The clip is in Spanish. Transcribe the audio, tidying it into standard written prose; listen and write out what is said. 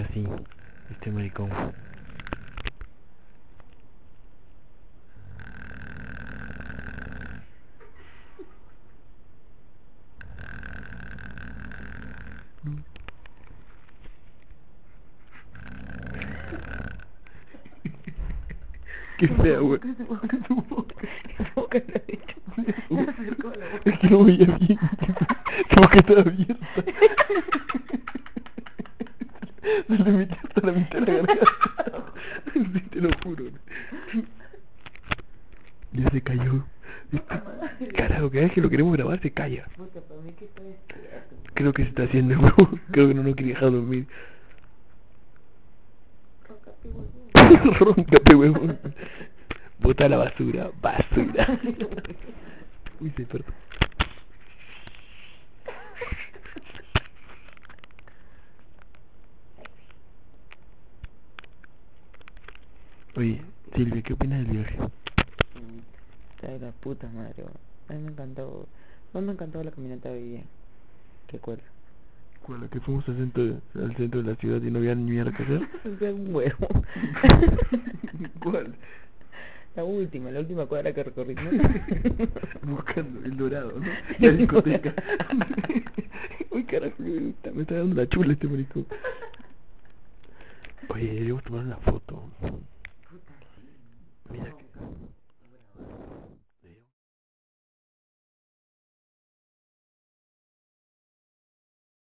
Ahora sí, este maricón. Qué fea, wey. Es que no veía bien. Tu boca estaba abierta. Se le metió hasta la mitad de la garganta. Sí, te lo juro. Ya se cayó. Carajo, cada vez que lo queremos grabar se calla. Creo que se está haciendo, creo que no nos quiere dejar dormir. Róncate, huevón. Bota la basura, basura. Uy, se despertó. Oye, Silvia, ¿qué opinas del viaje? Está de la puta madre, weón. A mí me encantó. No me encantó la caminata de hoy día. ¿Qué cuál? ¿Cuál? Que fuimos al centro de la ciudad y no había ni mierda que hacer. Es un huevo. ¿Cuál? La última cuadra que recorrí, ¿no? Buscando el dorado, ¿no? La discoteca. Uy, carajo, me está dando la chula este maricón. Oye, debemos tomar una foto. Mira.